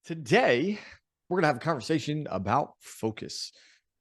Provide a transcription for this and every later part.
Today, we're going to have a conversation about focus.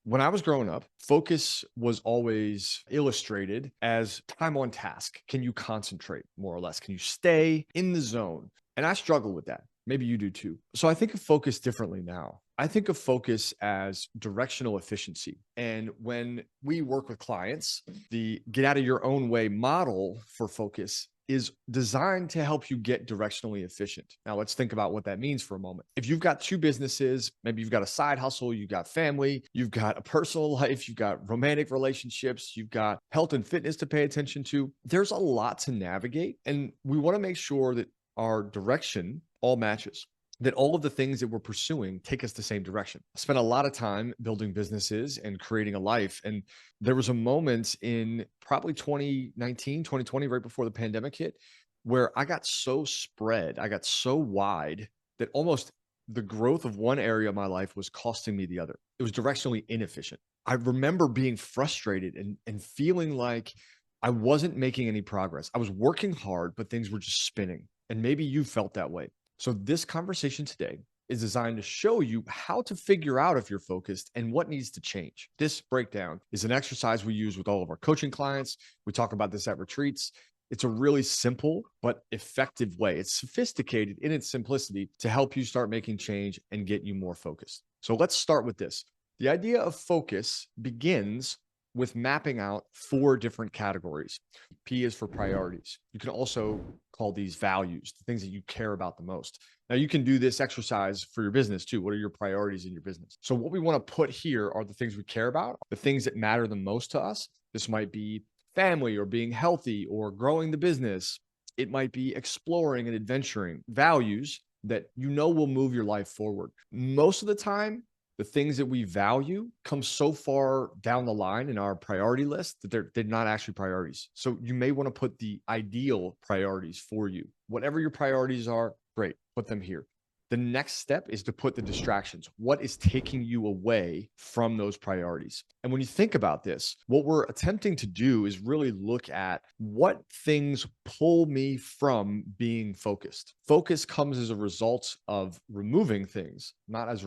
When I was growing up, focus was always illustrated as time on task. Can you concentrate more or less? Can you stay in the zone? And I struggle with that. Maybe you do too. So I think of focus differently now. I think of focus as directional efficiency. And when we work with clients, the get out of your own way model for focus is designed to help you get directionally efficient. Now, let's think about what that means for a moment. If you've got two businesses, maybe you've got a side hustle, you've got family, you've got a personal life, you've got romantic relationships, you've got health and fitness to pay attention to, there's a lot to navigate. And we want to make sure that our direction all matches, that all of the things that we're pursuing take us the same direction. I spent a lot of time building businesses and creating a life. And there was a moment in probably 2019, 2020, right before the pandemic hit, where I got so spread, I got so wide that almost the growth of one area of my life was costing me the other. It was directionally inefficient. I remember being frustrated and feeling like I wasn't making any progress. I was working hard, but things were just spinning. And maybe you felt that way. So this conversation today is designed to show you how to figure out if you're focused and what needs to change. This breakdown is an exercise we use with all of our coaching clients. We talk about this at retreats. It's a really simple but effective way. It's sophisticated in its simplicity to help you start making change and get you more focused. So let's start with this. The idea of focus begins with mapping out four different categories. P is for priorities. You can also call these values, the things that you care about the most. Now, you can do this exercise for your business too. What are your priorities in your business? So what we want to put here are the things we care about, the things that matter the most to us. This might be family or being healthy or growing the business. It might be exploring and adventuring. Values that you know will move your life forward. Most of the time, the things that we value come so far down the line in our priority list that they're not actually priorities. So you may want to put the ideal priorities for you. Whatever your priorities are, great, put them here. The next step is to put the distractions. What is taking you away from those priorities? And when you think about this, what we're attempting to do is really look at what things pull me from being focused. Focus comes as a result of removing things, not as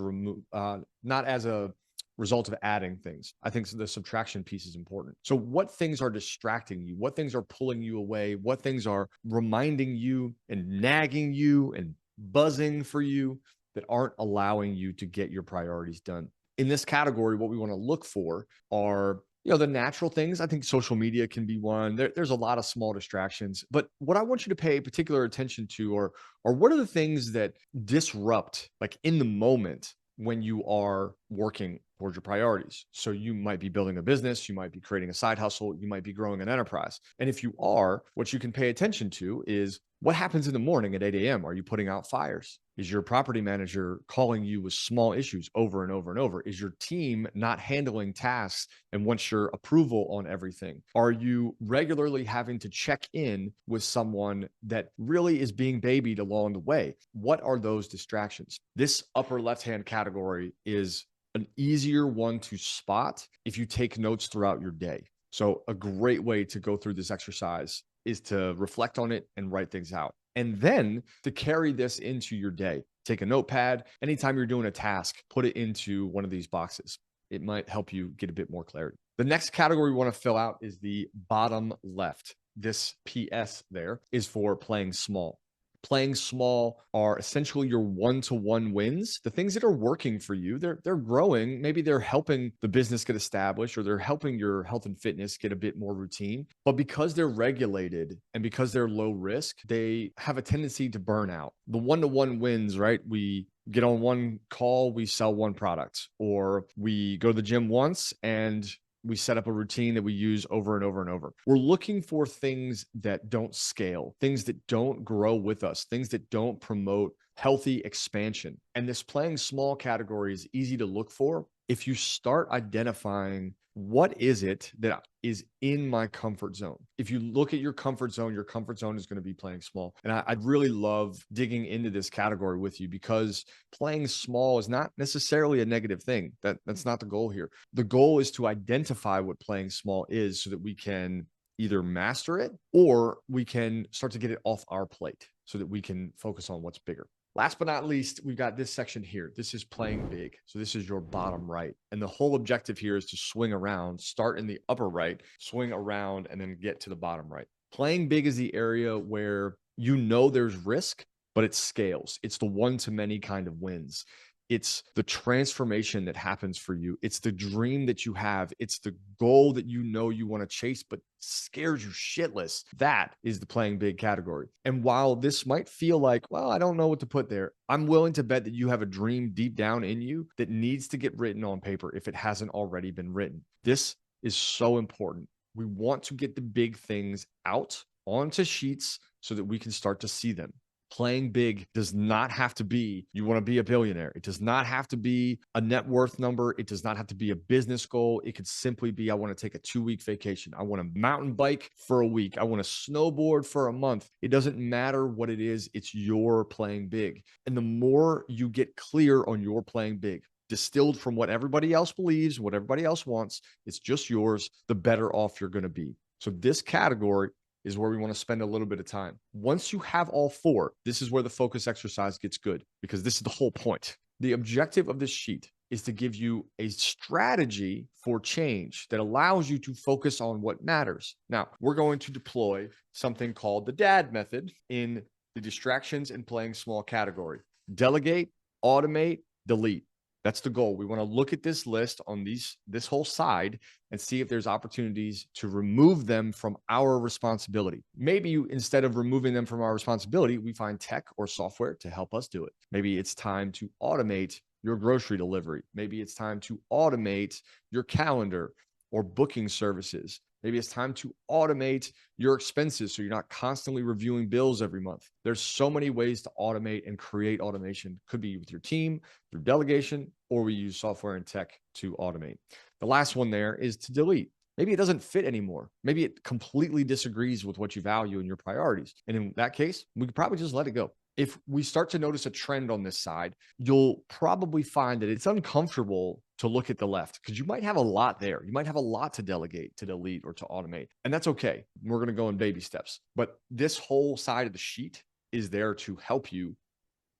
a result of adding things. I think the subtraction piece is important. So what things are distracting you? What things are pulling you away? What things are reminding you and nagging you and buzzing for you that aren't allowing you to get your priorities done? In this category, what we want to look for are the natural things. I think social media can be one. There's a lot of small distractions, but what I want you to pay particular attention to are what are the things that disrupt, like in the moment when you are working towards your priorities. So you might be building a business, you might be creating a side hustle, you might be growing an enterprise. And if you are, what you can pay attention to is what happens in the morning at 8 a.m. Are you putting out fires? Is your property manager calling you with small issues over and over and over? Is your team not handling tasks and wants your approval on everything? Are you regularly having to check in with someone that really is being babied along the way? What are those distractions? This upper left-hand category is an easier one to spot if you take notes throughout your day. So a great way to go through this exercise is to reflect on it and write things out. And then to carry this into your day. Take a notepad. Anytime you're doing a task, put it into one of these boxes. It might help you get a bit more clarity. The next category we want to fill out is the bottom left. This PS there is for playing small. Playing small are essentially your one-to-one wins. The things that are working for you, they're growing. Maybe they're helping the business get established, or they're helping your health and fitness get a bit more routine. But because they're regulated and because they're low risk, they have a tendency to burn out. The one-to-one wins, right? We get on one call, we sell one product, or we go to the gym once and we set up a routine that we use over and over and over. We're looking for things that don't scale, things that don't grow with us, things that don't promote healthy expansion. And this playing small category is easy to look for if you start identifying what is it that is in my comfort zone. If you look at your comfort zone is going to be playing small. And I'd really love digging into this category with you, because playing small is not necessarily a negative thing. That's not the goal here. The goal is to identify what playing small is so that we can either master it or we can start to get it off our plate so that we can focus on what's bigger. Last but not least, we've got this section here. This is playing big. So this is your bottom right. And the whole objective here is to swing around, start in the upper right, swing around, and then get to the bottom right. Playing big is the area where you know there's risk, but it scales. It's the one-to-many kind of wins. It's the transformation that happens for you. It's the dream that you have. It's the goal that you know you want to chase, but scares you shitless. That is the playing big category. And while this might feel like, well, I don't know what to put there, I'm willing to bet that you have a dream deep down in you that needs to get written on paper if it hasn't already been written. This is so important. We want to get the big things out onto sheets so that we can start to see them. Playing big does not have to be you want to be a billionaire. It does not have to be a net worth number. It does not have to be a business goal. It could simply be I want to take a 2-week vacation. I want to mountain bike for a week. I want to snowboard for a month. It doesn't matter what it is. It's your playing big. And the more you get clear on your playing big, distilled from what everybody else believes, what everybody else wants, it's just yours, the better off you're going to be. So this category is where we want to spend a little bit of time. Once you have all four, this is where the focus exercise gets good because this is the whole point. The objective of this sheet is to give you a strategy for change that allows you to focus on what matters. Now, we're going to deploy something called the DAD method in the distractions and playing small category. Delegate, automate, delete. That's the goal. We want to look at this list on this whole side and see if there's opportunities to remove them from our responsibility. Maybe instead of removing them from our responsibility, we find tech or software to help us do it. Maybe it's time to automate your grocery delivery. Maybe it's time to automate your calendar or booking services. Maybe it's time to automate your expenses so you're not constantly reviewing bills every month. There's so many ways to automate and create automation. Could be with your team, through delegation, or we use software and tech to automate. The last one there is to delete. Maybe it doesn't fit anymore. Maybe it completely disagrees with what you value and your priorities. And in that case, we could probably just let it go. If we start to notice a trend on this side, you'll probably find that it's uncomfortable to look at the left because you might have a lot there. You might have a lot to delegate, to delete, or to automate. And that's okay. We're going to go in baby steps. But this whole side of the sheet is there to help you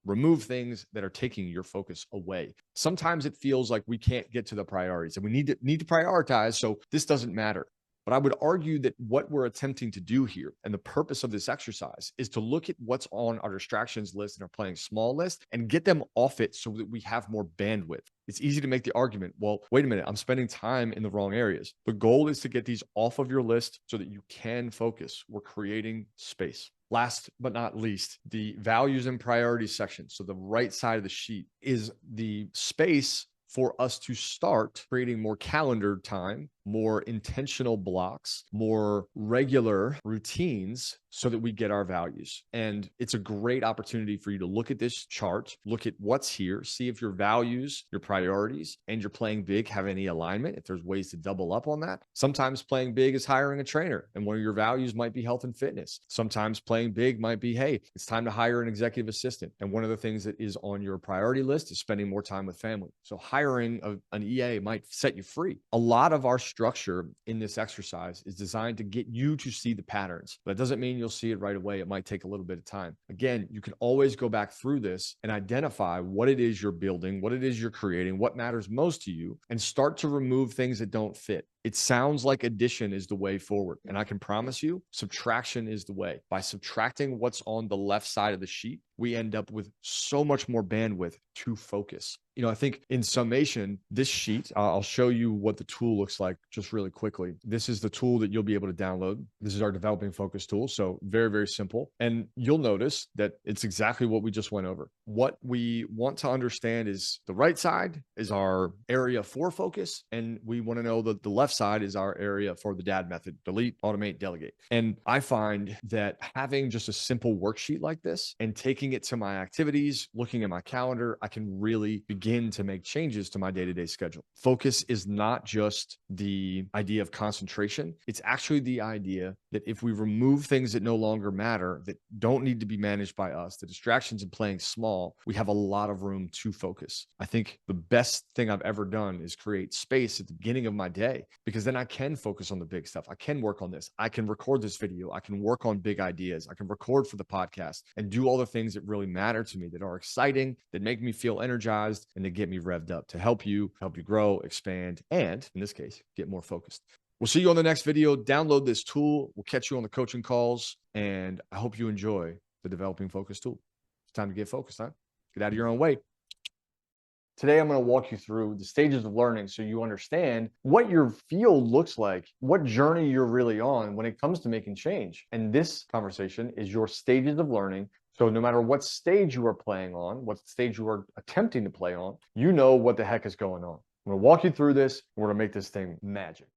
remove things that are taking your focus away. Sometimes it feels like we can't get to the priorities and we need to prioritize. So this doesn't matter. But I would argue that what we're attempting to do here and the purpose of this exercise is to look at what's on our distractions list and our playing small list and get them off it so that we have more bandwidth. It's easy to make the argument, well, wait a minute, I'm spending time in the wrong areas. The goal is to get these off of your list so that you can focus. We're creating space. Last but not least, the values and priorities section. So the right side of the sheet is the space for us to start creating more calendar time, more intentional blocks, more regular routines so that we get our values. And it's a great opportunity for you to look at this chart, look at what's here, see if your values, your priorities, and your playing big have any alignment, if there's ways to double up on that. Sometimes playing big is hiring a trainer, and one of your values might be health and fitness. Sometimes playing big might be, hey, it's time to hire an executive assistant. And one of the things that is on your priority list is spending more time with family. So hiring an EA might set you free. A lot of our structure in this exercise is designed to get you to see the patterns. But it doesn't mean you'll see it right away. It might take a little bit of time. Again, you can always go back through this and identify what it is you're building, what it is you're creating, what matters most to you, and start to remove things that don't fit. It sounds like addition is the way forward. And I can promise you, subtraction is the way. By subtracting what's on the left side of the sheet, we end up with so much more bandwidth to focus. I think in summation, this sheet, I'll show you what the tool looks like just really quickly. This is the tool that you'll be able to download. This is our developing focus tool. So very, very simple. And you'll notice that it's exactly what we just went over. What we want to understand is the right side is our area for focus. And we want to know that the left side is our area for the DAD method: delete, automate, delegate. And I find that having just a simple worksheet like this and taking it to my activities, looking at my calendar, I can really begin to make changes to my day-to-day schedule. Focus is not just the idea of concentration. It's actually the idea that if we remove things that no longer matter, that don't need to be managed by us, the distractions and playing small, we have a lot of room to focus. I think the best thing I've ever done is create space at the beginning of my day because then I can focus on the big stuff. I can work on this. I can record this video. I can work on big ideas. I can record for the podcast and do all the things that really matter to me, that are exciting, that make me feel energized, and that get me revved up to help you grow, expand, and in this case, get more focused. We'll see you on the next video. Download this tool. We'll catch you on the coaching calls, and I hope you enjoy the Developing Focus tool. It's time to get focused, huh? Get out of your own way. Today, I'm going to walk you through the stages of learning so you understand what your field looks like, what journey you're really on when it comes to making change. And this conversation is your stages of learning. So no matter what stage you are playing on, what stage you are attempting to play on, you know what the heck is going on. I'm going to walk you through this. And we're going to make this thing magic.